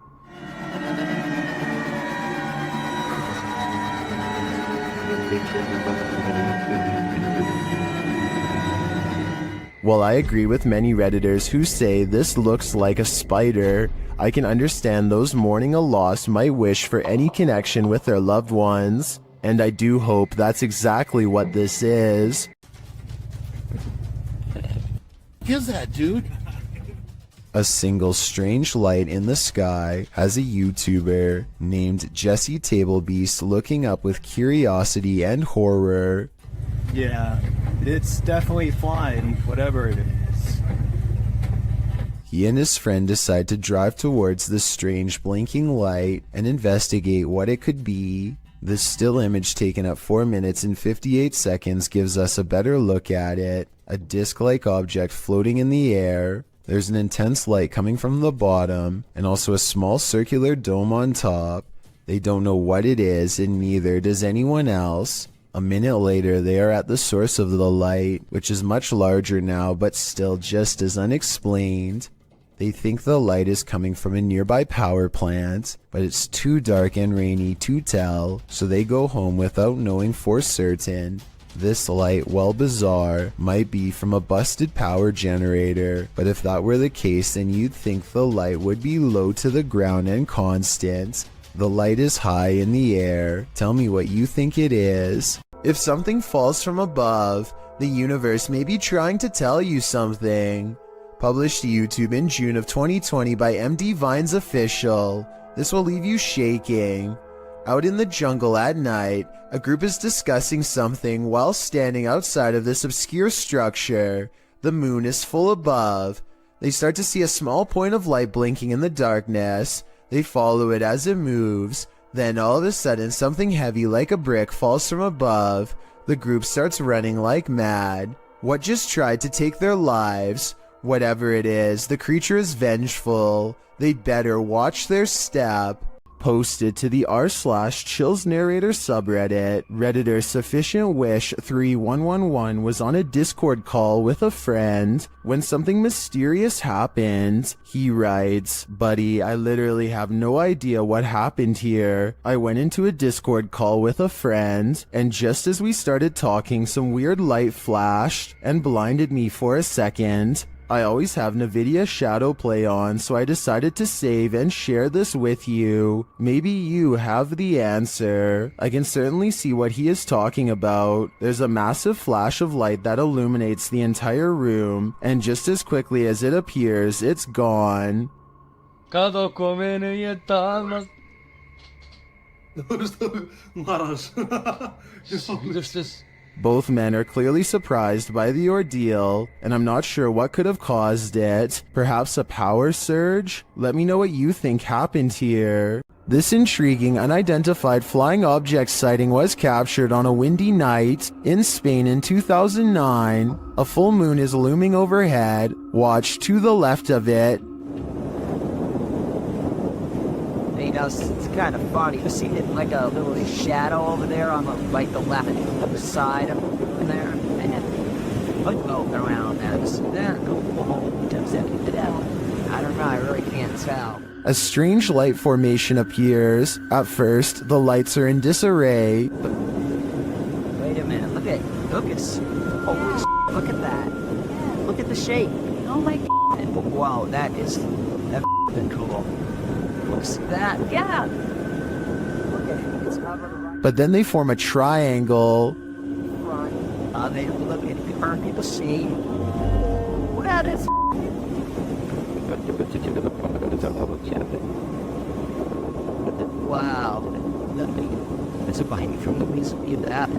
While I agree with many Redditors who say this looks like a spider, I can understand those mourning a loss might wish for any connection with their loved ones. And I do hope that's exactly what this is.
What is that, dude?
A single strange light in the sky has a YouTuber named Jesse Tablebeast looking up with curiosity and horror.
Yeah, it's definitely flying, whatever it is.
He and his friend decide to drive towards the strange blinking light and investigate what it could be. This still image taken at 4 minutes and 58 seconds gives us a better look at it. A disc-like object floating in the air. There's an intense light coming from the bottom, and also a small circular dome on top. They don't know what it is, and neither does anyone else. A minute later, they are at the source of the light, which is much larger now, but still just as unexplained. They think the light is coming from a nearby power plant, but it's too dark and rainy to tell, so they go home without knowing for certain. This light, while bizarre, might be from a busted power generator, but if that were the case, then you'd think the light would be low to the ground and constant. The light is high in the air. Tell me what you think it is. If something falls from above, the universe may be trying to tell you something. Published to YouTube in June of 2020 by MD Vines Official. This will leave you shaking. Out in the jungle at night, a group is discussing something while standing outside of this obscure structure. The moon is full above. They start to see a small point of light blinking in the darkness. They follow it as it moves. Then all of a sudden something heavy like a brick falls from above. The group starts running like mad. What just tried to take their lives? Whatever it is, the creature is vengeful. They'd better watch their step. Posted to the r/Chills Narrator subreddit, Redditor Sufficient Wish 3111 was on a Discord call with a friend when something mysterious happened. He writes, "Buddy, I literally have no idea what happened here. I went into a Discord call with a friend, and just as we started talking, some weird light flashed and blinded me for a second. I always have NVIDIA Shadow Play on, so I decided to save and share this with you. Maybe you have the answer." I can certainly see what he is talking about. There's a massive flash of light that illuminates the entire room, and just as quickly as it appears, it's gone. Both men are clearly surprised by the ordeal, and I'm not sure what could have caused it. Perhaps a power surge? Let me know what you think happened here. This intriguing unidentified flying object sighting was captured on a windy night in Spain in 2009. A full moon is looming overhead. Watch to the left of it.
You know, it's kind of funny. You see it like a little shadow over there on the left side of there, and look around there. I don't know. I really can't tell.
A strange light formation appears. At first, the lights are in disarray.
Wait a minute. Look at holy look at that. Look at the shape. Oh my God. Wow, that's cool. Looks at that. Yeah. Look at it. It's covered right.
But then they form a triangle.
They look at it. People see. Look at it. Wow. It's a bite from the museum of that.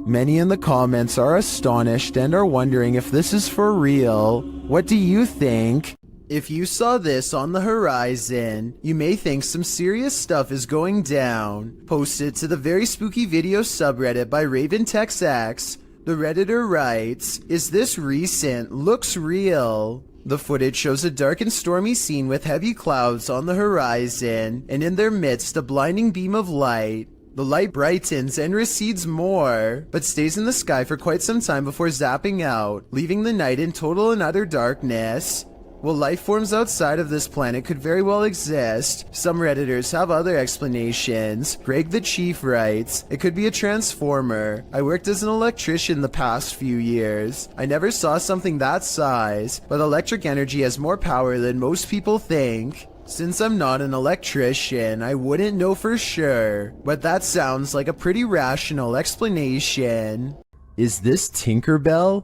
Many in the comments are astonished and are wondering if this is for real. What do you think? If you saw this on the horizon, you may think some serious stuff is going down. Posted to the Very Spooky Video subreddit by RavenTexX, the Redditor writes, "Is this recent? Looks real." The footage shows a dark and stormy scene with heavy clouds on the horizon, and in their midst a blinding beam of light. The light brightens and recedes more, but stays in the sky for quite some time before zapping out, leaving the night in total and utter darkness. While life forms outside of this planet could very well exist, some Redditors have other explanations. Greg the Chief writes, "It could be a transformer. I worked as an electrician the past few years. I never saw something that size, but electric energy has more power than most people think." Since I'm not an electrician, I wouldn't know for sure, but that sounds like a pretty rational explanation. Is this Tinkerbell?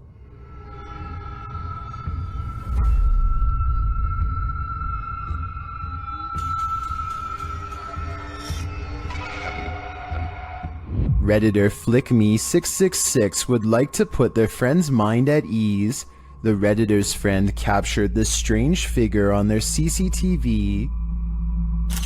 Redditor FlickMe666 would like to put their friend's mind at ease. The Redditor's friend captured this strange figure on their CCTV,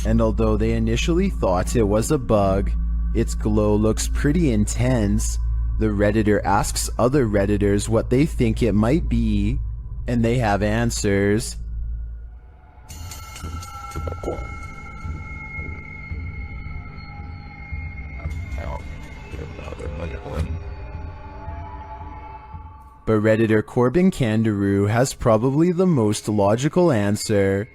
and although they initially thought it was a bug, its glow looks pretty intense. The Redditor asks other Redditors what they think it might be, and they have answers. But Redditor Corbin Kangaroo has probably the most logical answer.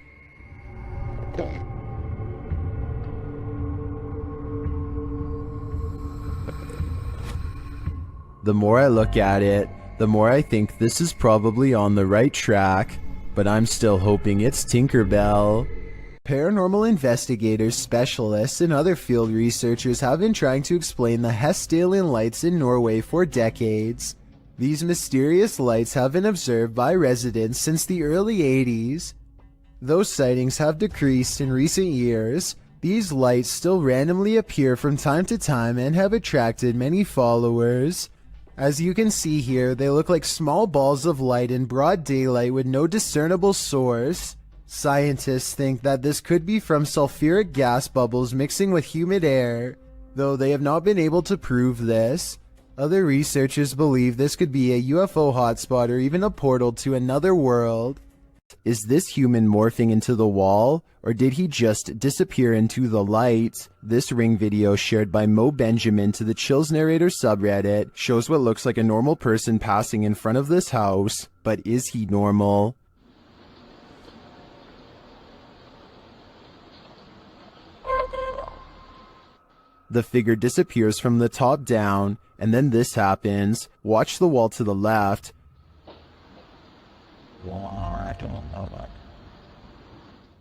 The more I look at it, the more I think this is probably on the right track, but I'm still hoping it's Tinkerbell. Paranormal investigators, specialists, and other field researchers have been trying to explain the Hessdalen lights in Norway for decades. These mysterious lights have been observed by residents since the early 80s. Though sightings have decreased in recent years, these lights still randomly appear from time to time and have attracted many followers. As you can see here, they look like small balls of light in broad daylight with no discernible source. Scientists think that this could be from sulfuric gas bubbles mixing with humid air, though they have not been able to prove this. Other researchers believe this could be a UFO hotspot or even a portal to another world. Is this human morphing into the wall, or did he just disappear into the light? This ring video shared by Mo Benjamin to the Chills Narrator subreddit shows what looks like a normal person passing in front of this house, but is he normal? The figure disappears from the top down, and then this happens. Watch the wall to the left.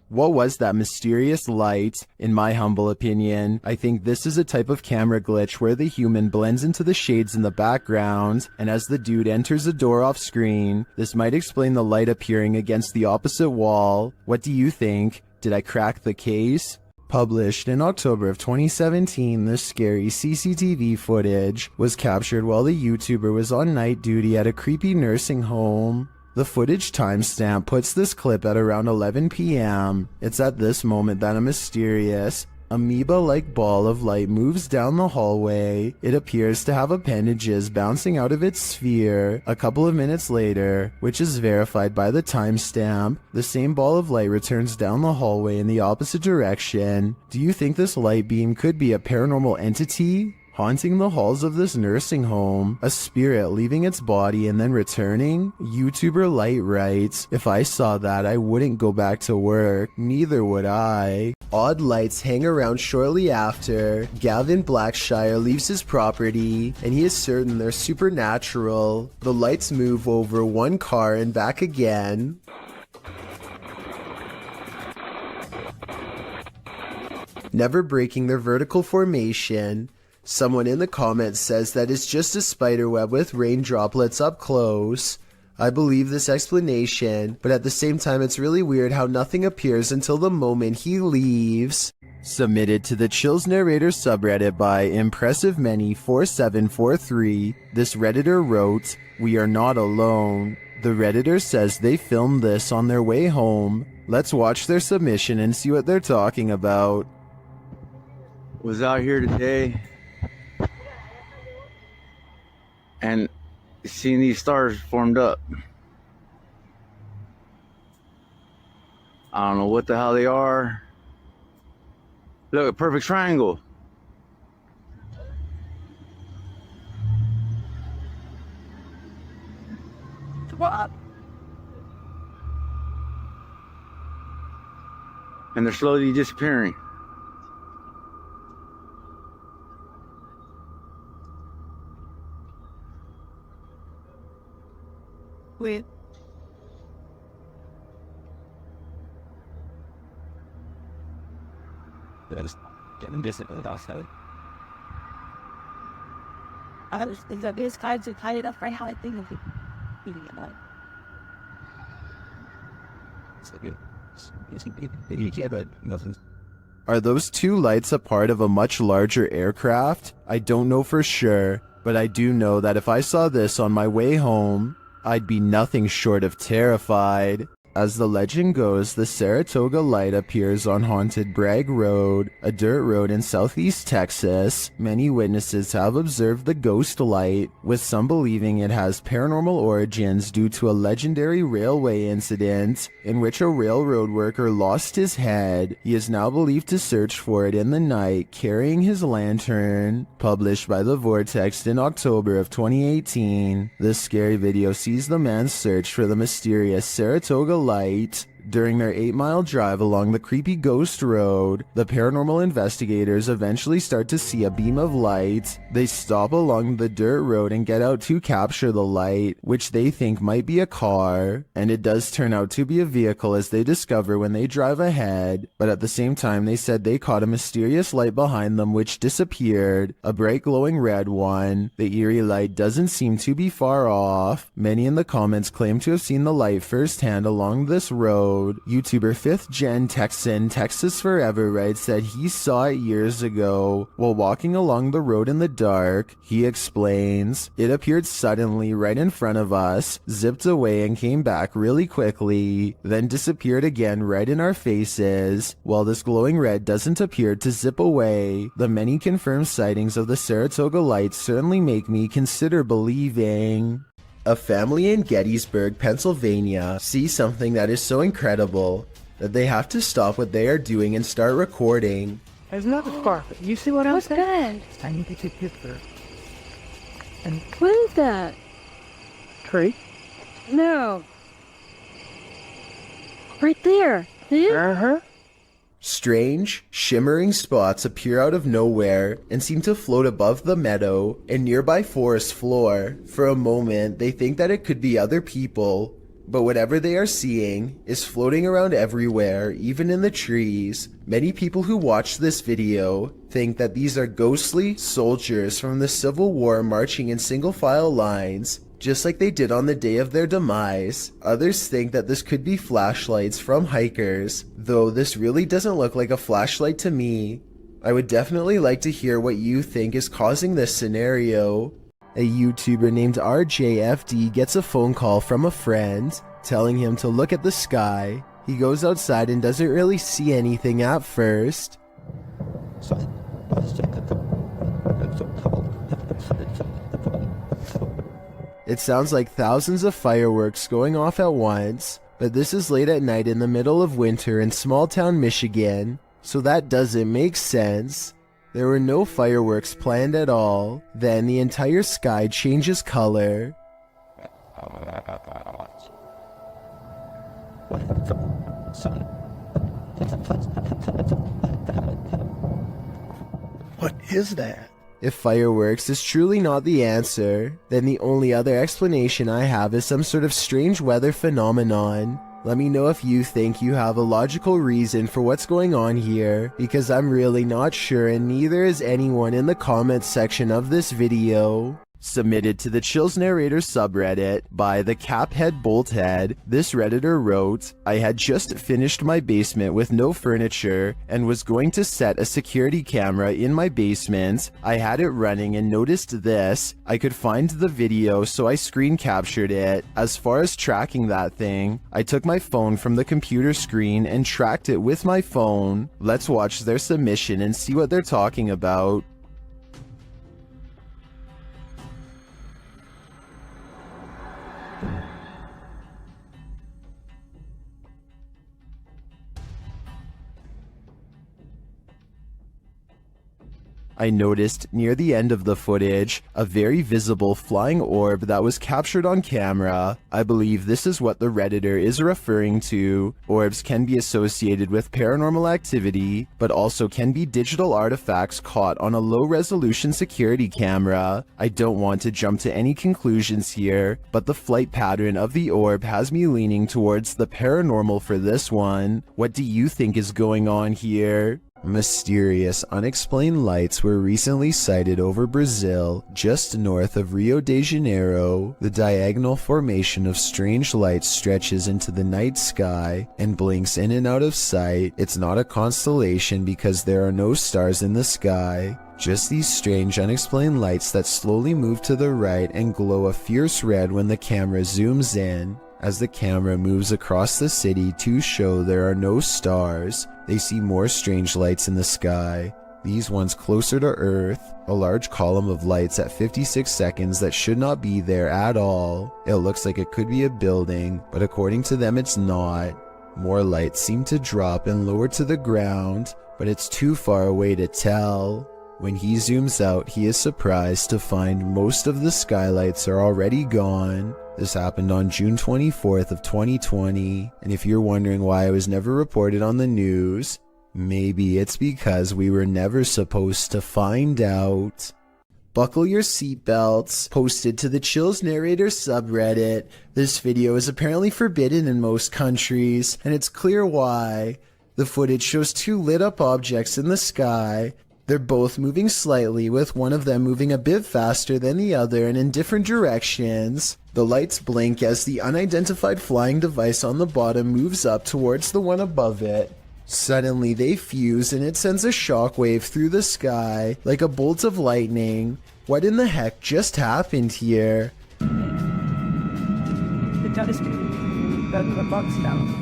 What was that mysterious light? In my humble opinion, I think this is a type of camera glitch where the human blends into the shades in the background, and as the dude enters a door off screen, this might explain the light appearing against the opposite wall. What do you think? Did I crack the case? Published in October of 2017, this scary CCTV footage was captured while the YouTuber was on night duty at a creepy nursing home. The footage timestamp puts this clip at around 11 p.m. It's at this moment that a mysterious, amoeba-like ball of light moves down the hallway. It appears to have appendages bouncing out of its sphere. A couple of minutes later, which is verified by the timestamp, the same ball of light returns down the hallway in the opposite direction. Do you think this light beam could be a paranormal entity haunting the halls of this nursing home? A spirit leaving its body and then returning? YouTuber Light writes, if I saw that, I wouldn't go back to work. Neither would I. Odd lights hang around shortly after. Gavin Blackshire leaves his property, and he is certain they're supernatural. The lights move over one car and back again. Never breaking their vertical formation. Someone in the comments says that it's just a spiderweb with rain droplets up close. I believe this explanation, but at the same time it's really weird how nothing appears until the moment he leaves. Submitted to the Chills Narrator subreddit by ImpressiveMany4743, this Redditor wrote, "We are not alone." The Redditor says they filmed this on their way home. Let's watch their submission and see what they're talking about.
Was out here today and seeing these stars formed up. I don't know what the hell they are. Look, a perfect triangle.
What?
And they're slowly disappearing.
Wait.
Just getting distant with outside.
I was thinking of his kinds of tied it up right how I think of it. Eating it up.
It's like but nothing.
Are those two lights a part of a much larger aircraft? I don't know for sure, but I do know that if I saw this on my way home, I'd be nothing short of terrified. As the legend goes, the Saratoga Light appears on Haunted Bragg Road, a dirt road in southeast Texas. Many witnesses have observed the ghost light, with some believing it has paranormal origins due to a legendary railway incident in which a railroad worker lost his head. He is now believed to search for it in the night, carrying his lantern. Published by The Vortex in October of 2018, this scary video sees the man's search for the mysterious Saratoga Light. During their 8-mile drive along the creepy ghost road, the paranormal investigators eventually start to see a beam of light. They stop along the dirt road and get out to capture the light, which they think might be a car, and it does turn out to be a vehicle as they discover when they drive ahead. But at the same time, they said they caught a mysterious light behind them which disappeared, a bright glowing red one. The eerie light doesn't seem to be far off. Many in the comments claim to have seen the light firsthand along this road. YouTuber 5th Gen Texan Texas Forever writes that he saw it years ago while walking along the road in the dark. He explains, "It appeared suddenly right in front of us, zipped away and came back really quickly, then disappeared again right in our faces. While this glowing red doesn't appear to zip away, the many confirmed sightings of the Saratoga Light certainly make me consider believing." A family in Gettysburg, Pennsylvania, sees something that is so incredible that they have to stop what they are doing and start recording.
There's another scarf. You see what I'm saying?
What's
I need to take a picture. And
What is that?
tree?
No. Right there.
Uh-huh.
Strange, shimmering spots appear out of nowhere and seem to float above the meadow and nearby forest floor. For a moment, they think that it could be other people, but whatever they are seeing is floating around everywhere, even in the trees. Many people who watch this video think that these are ghostly soldiers from the Civil War marching in single file lines, just like they did on the day of their demise. Others think that this could be flashlights from hikers, though this really doesn't look like a flashlight to me. I would definitely like to hear what you think is causing this scenario. A YouTuber named RJFD gets a phone call from a friend telling him to look at the sky. He goes outside and doesn't really see anything at first. It sounds like thousands of fireworks going off at once, but this is late at night in the middle of winter in small town Michigan, so that doesn't make sense. There were no fireworks planned at all. Then the entire sky changes color.
What is that?
If fireworks is truly not the answer, then the only other explanation I have is some sort of strange weather phenomenon. Let me know if you think you have a logical reason for what's going on here, because I'm really not sure and neither is anyone in the comments section of this video. Submitted to the Chills Narrator subreddit by the Caphead Bolthead, this redditor wrote, "I had just finished my basement with no furniture and was going to set a security camera in my basement. I had it running and noticed this. I could find the video, so I screen captured it. As far as tracking that thing, I took my phone from the computer screen and tracked it with my phone." Let's watch their submission and see what they're talking about. I noticed near the end of the footage a very visible flying orb that was captured on camera. I believe this is what the Redditor is referring to. Orbs can be associated with paranormal activity, but also can be digital artifacts caught on a low-resolution security camera. I don't want to jump to any conclusions here, but the flight pattern of the orb has me leaning towards the paranormal for this one. What do you think is going on here? Mysterious, unexplained lights were recently sighted over Brazil, just north of Rio de Janeiro. The diagonal formation of strange lights stretches into the night sky and blinks in and out of sight. It's not a constellation because there are no stars in the sky. Just these strange, unexplained lights that slowly move to the right and glow a fierce red when the camera zooms in. As the camera moves across the city to show there are no stars, they see more strange lights in the sky. These ones closer to Earth, a large column of lights at 56 seconds that should not be there at all. It looks like it could be a building, but according to them it's not. More lights seem to drop and lower to the ground, but it's too far away to tell. When he zooms out, he is surprised to find most of the skylights are already gone. This happened on June 24th of 2020, and if you're wondering why I was never reported on the news, maybe it's because we were never supposed to find out. Buckle your seatbelts. Posted to the Chills Narrator subreddit. This video is apparently forbidden in most countries, and it's clear why. The footage shows two lit up objects in the sky. They're both moving slightly, with one of them moving a bit faster than the other and in different directions. The lights blink as the unidentified flying device on the bottom moves up towards the one above it. Suddenly they fuse and it sends a shockwave through the sky like a bolt of lightning. What in the heck just happened here?
The telescope. That's the box down.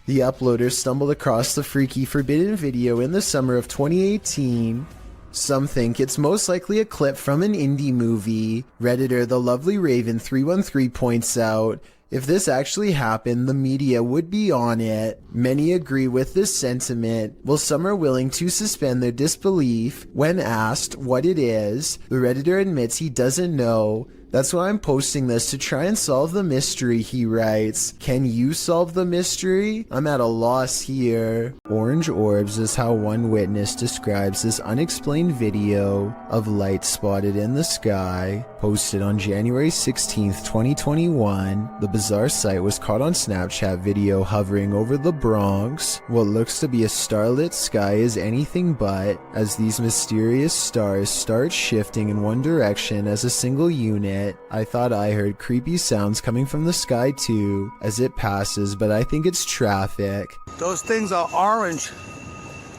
The uploader stumbled across the freaky forbidden video in the summer of 2018. Some think it's most likely a clip from an indie movie. Redditor The Lovely Raven 313 points out, if this actually happened, the media would be on it. Many agree with this sentiment, while some are willing to suspend their disbelief. When asked what it is, the Redditor admits he doesn't know. That's why I'm posting this, to try and solve the mystery, he writes. Can you solve the mystery? I'm at a loss here. Orange orbs is how one witness describes this unexplained video of light spotted in the sky. Posted on January 16th, 2021. The bizarre sight was caught on Snapchat video hovering over the Bronx. What looks to be a starlit sky is anything but, as these mysterious stars start shifting in one direction as a single unit. I thought I heard creepy sounds coming from the sky too as it passes, but I think it's traffic.
Those things are orange.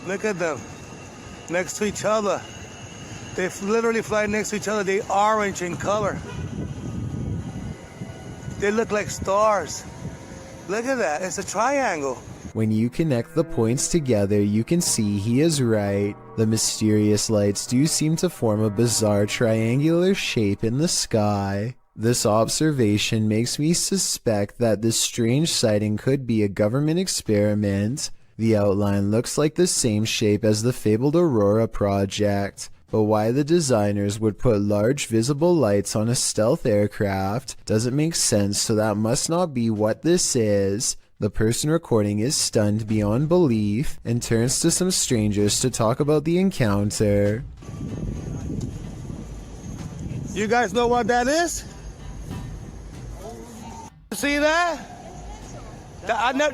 Look at them next to each other. They literally fly next to each other. They're orange in color. They look like stars. Look at that. It's a triangle.
When you connect the points together, you can see he is right. The mysterious lights do seem to form a bizarre triangular shape in the sky. This observation makes me suspect that this strange sighting could be a government experiment. The outline looks like the same shape as the fabled Aurora project. But why the designers would put large visible lights on a stealth aircraft doesn't make sense, so that must not be what this is. The person recording is stunned beyond belief and turns to some strangers to talk about the encounter.
You guys know what that is? See that?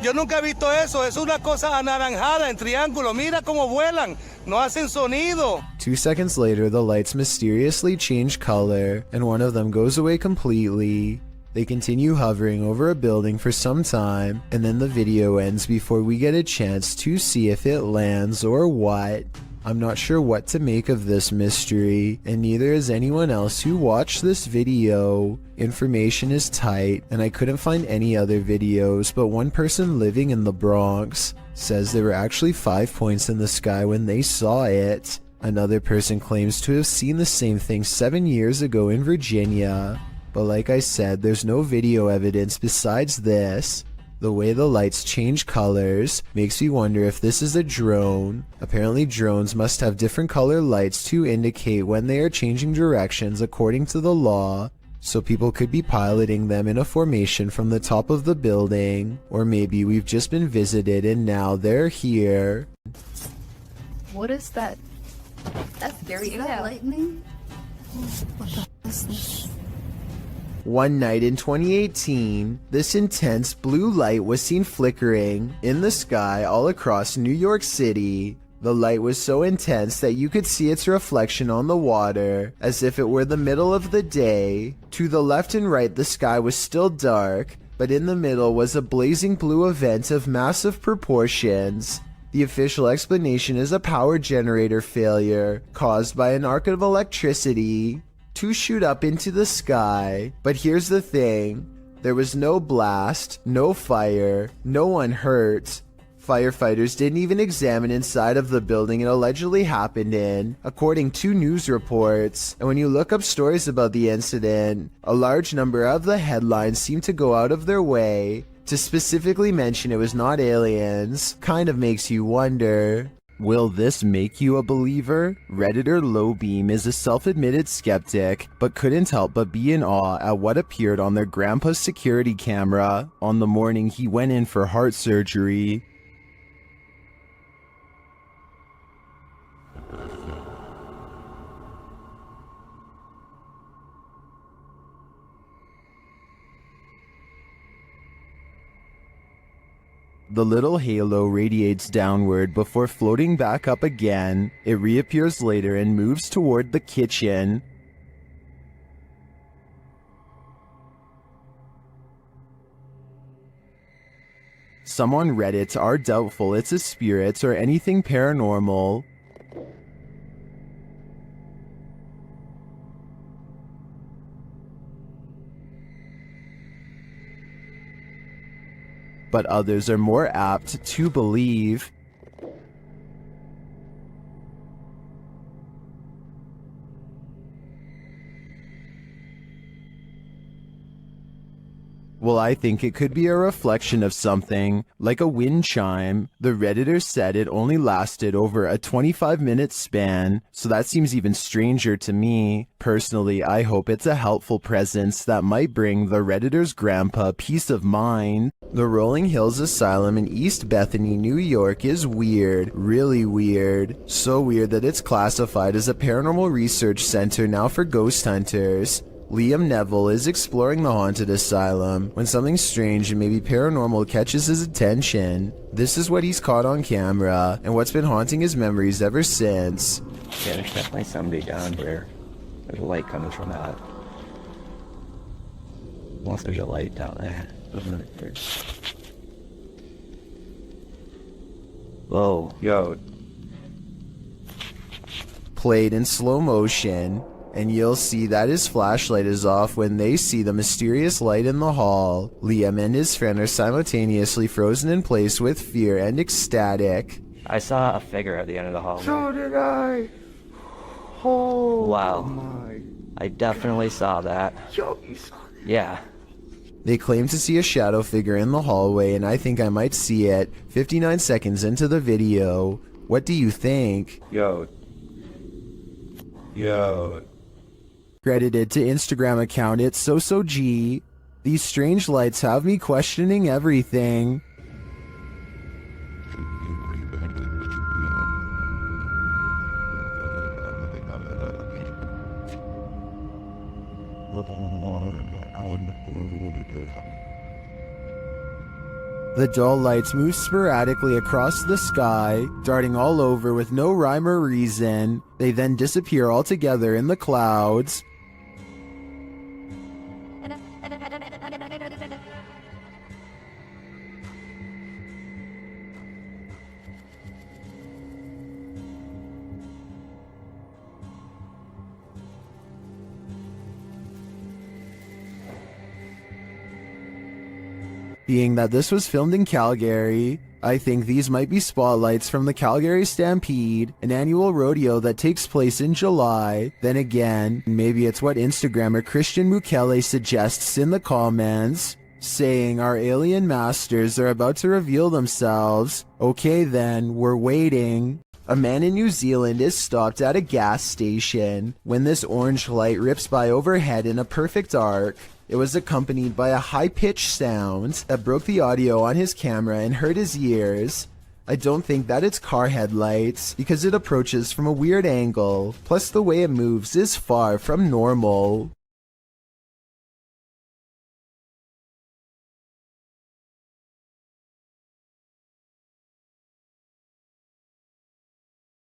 Yo nunca he visto eso. Es una cosa anaranjada en triángulo. Mira cómo vuelan. No hacen sonido.
2 seconds later, the lights mysteriously change color, and one of them goes away completely. They continue hovering over a building for some time, and then the video ends before we get a chance to see if it lands or what. I'm not sure what to make of this mystery, and neither is anyone else who watched this video. Information is tight, and I couldn't find any other videos, but one person living in the Bronx says there were actually 5 points in the sky when they saw it. Another person claims to have seen the same thing 7 years ago in Virginia. But like I said, there's no video evidence besides this. The way the lights change colors makes me wonder if this is a drone. Apparently drones must have different color lights to indicate when they are changing directions according to the law. So people could be piloting them in a formation from the top of the building. Or maybe we've just been visited and now they're here.
What is that?
That's scary. Is that lightning?
What the f is this?
One night in 2018, this intense blue light was seen flickering in the sky all across New York City. The light was so intense that you could see its reflection on the water, as if it were the middle of the day. To the left and right, the sky was still dark, but in the middle was a blazing blue event of massive proportions. The official explanation is a power generator failure caused by an arc of electricity to shoot up into the sky. But here's the thing, there was no blast, no fire, no one hurt. Firefighters didn't even examine inside of the building it allegedly happened in, according to news reports. And when you look up stories about the incident, a large number of the headlines seem to go out of their way to specifically mention it was not aliens. Kind of makes you wonder. Will this make you a believer? Redditor Lowbeam is a self-admitted skeptic, but couldn't help but be in awe at what appeared on their grandpa's security camera on the morning he went in for heart surgery. The little halo radiates downward before floating back up again. It reappears later and moves toward the kitchen. Some on Reddit are doubtful it's a spirit or anything paranormal. But others are more apt to believe. Well, I think it could be a reflection of something, like a wind chime. The Redditor said it only lasted over a 25-minute span, so that seems even stranger to me. Personally, I hope it's a helpful presence that might bring the Redditor's grandpa peace of mind. The Rolling Hills Asylum in East Bethany, New York is weird, really weird. So weird that it's classified as a paranormal research center now for ghost hunters. Liam Neville is exploring the haunted asylum when something strange and maybe paranormal catches his attention. This is what he's caught on camera and what's been haunting his memories ever since.
Yeah, there's definitely somebody down here. There's a light coming from that. Unless there's a light down there. Whoa. Yo.
Played in slow motion. And you'll see that his flashlight is off when they see the mysterious light in the hall. Liam and his friend are simultaneously frozen in place with fear and ecstatic.
I saw a figure at the end of the hallway.
So did I. Oh
wow.
My.
I definitely saw that.
Yo, you saw that?
Yeah.
They claim to see a shadow figure in the hallway, and I think I might see it 59 seconds into the video. What do you think?
Yo.
Credited to Instagram account it's SoSoG. These strange lights have me questioning everything. The dull lights move sporadically across the sky, darting all over with no rhyme or reason. They then disappear altogether in the clouds. Being that this was filmed in Calgary, I think these might be spotlights from the Calgary Stampede, an annual rodeo that takes place in July. Then again, maybe it's what Instagrammer Christian Mukele suggests in the comments, saying our alien masters are about to reveal themselves. Okay then, we're waiting. A man in New Zealand is stopped at a gas station when this orange light rips by overhead in a perfect arc. It was accompanied by a high-pitched sound that broke the audio on his camera and hurt his ears. I don't think that it's car headlights because it approaches from a weird angle, plus the way it moves is far from normal.